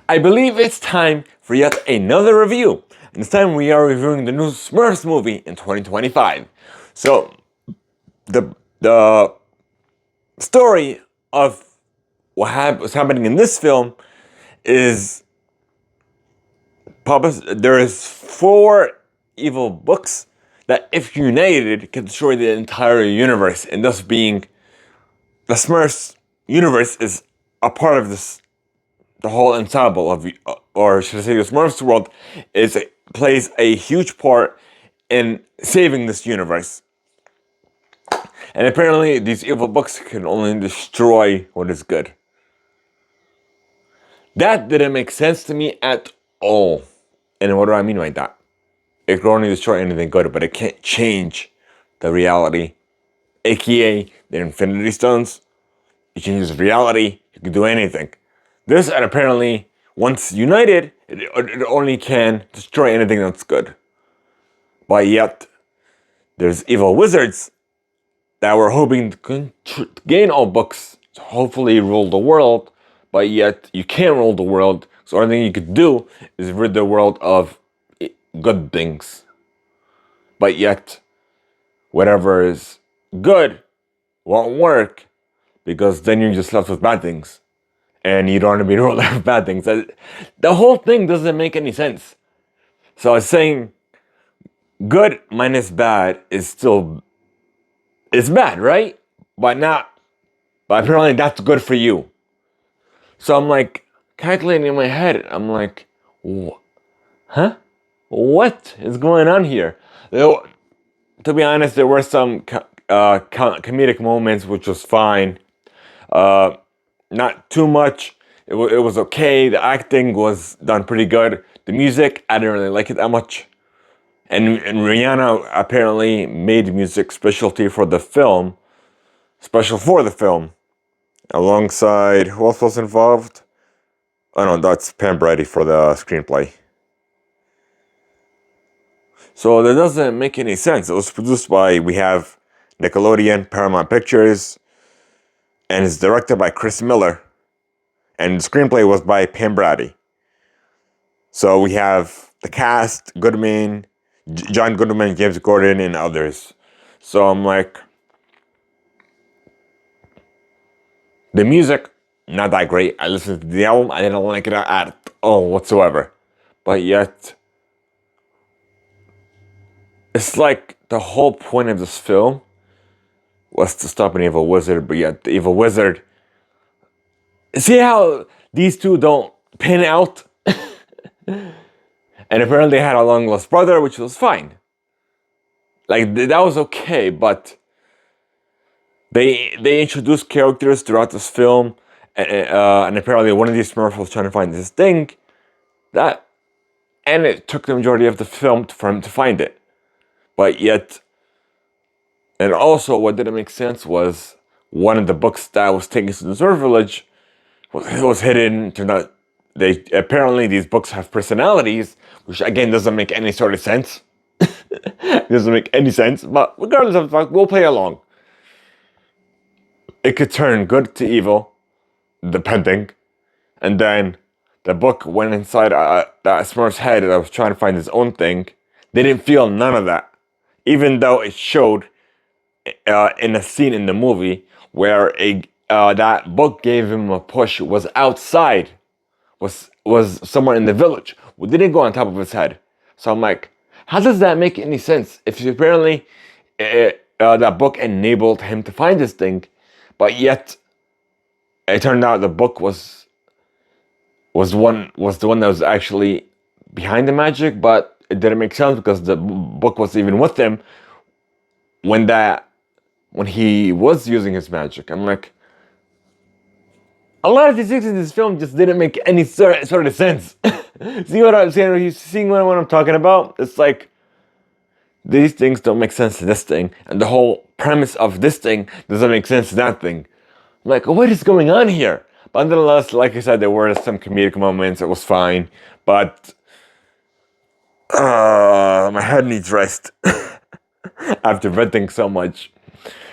I believe it's time for yet another review. And this time we are reviewing the new Smurfs movie in 2025. So, the story of what's happening in this film is there is 4 evil books that, if united, can destroy the entire universe, and thus being the Smurfs universe is a part of this. The whole ensemble of, or should I say, the Smurfs world plays a huge part in saving this universe. And apparently, these evil books can only destroy what is good. That didn't make sense to me at all. And what do I mean by that? It can only destroy anything good, but it can't change the reality, aka the Infinity Stones. You can use reality, you can do anything. This, and apparently, once united, it only can destroy anything that's good. But yet, there's evil wizards that were hoping to gain all books to hopefully rule the world, but yet you can't rule the world, so the only thing you could do is rid the world of good things. But yet, whatever is good won't work, because then you're just left with bad things. And you don't want to be ruled with bad things. The whole thing doesn't make any sense. So I was saying, good minus bad is still, it's bad, right? But apparently that's good for you. So I'm like, calculating in my head, I'm like, huh? What is going on here? To be honest, there were some comedic moments, which was fine. Not too much. It was okay. The acting was done pretty good. The music, I didn't really like it that much. And Rihanna apparently made music special for the film. Alongside, who else was involved? Oh no, that's Pam Brady for the screenplay. So that doesn't make any sense. It was produced by, we have Nickelodeon, Paramount Pictures, and it's directed by Chris Miller. And the screenplay was by Pam Brady. So we have the cast, Goodman, John Goodman, James Gordon, and others. So I'm like, the music, not that great. I listened to the album, I didn't like it at all whatsoever. But yet, it's like the whole point of this film was to stop an evil wizard, but yet the evil wizard, see how these two don't pan out? And apparently they had a long lost brother, which was fine. Like, that was okay, but they introduced characters throughout this film, and apparently one of these Smurfs was trying to find this thing, and it took the majority of the film for him to find it. But yet, and also what didn't make sense was one of the books that was taken to the Smurf village was hidden. Turned out apparently these books have personalities, which again doesn't make any sort of sense. It doesn't make any sense, but regardless of the fact, we'll play along. It could turn good to evil, depending, and then the book went inside that Smurf's head that was trying to find his own thing. They didn't feel none of that, even though it showed in a scene in the movie where that book gave him a push, was outside, was somewhere in the village. We didn't go on top of his head. So I'm like, how does that make any sense? If apparently that book enabled him to find this thing, but yet it turned out the book was the one that was actually behind the magic, but it didn't make sense because the book was even with him when he was using his magic. I'm like, a lot of these things in this film just didn't make any sort of sense. See what I'm saying? Are you seeing what I'm talking about? It's like, these things don't make sense to this thing, and the whole premise of this thing doesn't make sense to that thing. I'm like, what is going on here? But nonetheless, like I said, there were some comedic moments. It was fine, but my head needs rest after venting so much.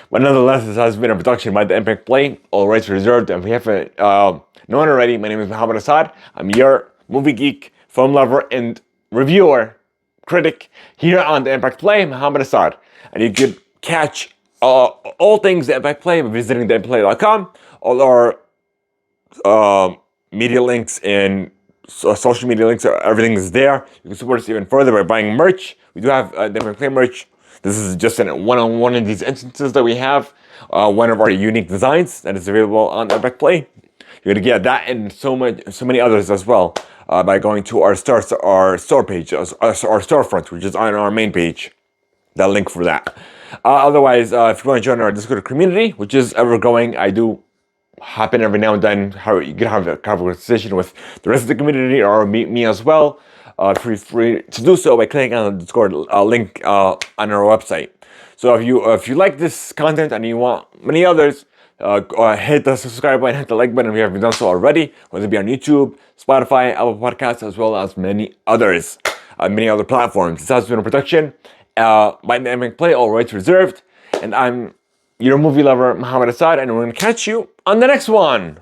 But nonetheless, this has been a production by THEIMPACTPLAY, all rights reserved, and we have know it already, my name is Muhammad Assad. I'm your movie geek, film lover, and reviewer, critic here on The Impact Play, Muhammad Assad. And you could catch all things The Impact Play by visiting theimpactplay.com. All our media links and social media links, everything is there. You can support us even further by buying merch. We do have The Impact Play merch. This is just a one-on-one in these instances that we have. One of our unique designs that is available on Impact Play. You're gonna get that and so many others as well by going to our store page, our storefront, which is on our main page. That link for that. Otherwise, if you want to join our Discord community, which is ever growing, I do happen every now and then. You can have a conversation with the rest of the community or me as well. Feel free to do so by clicking on the Discord link on our website. So if you like this content and you want many others, hit the subscribe button, hit the like button if you haven't done so already, whether it be on YouTube, Spotify, Apple Podcasts, as well as many others, many other platforms. This has been a production by The Impact Play, all rights reserved, and I'm your movie lover, Muhammad Assad, and we're going to catch you on the next one.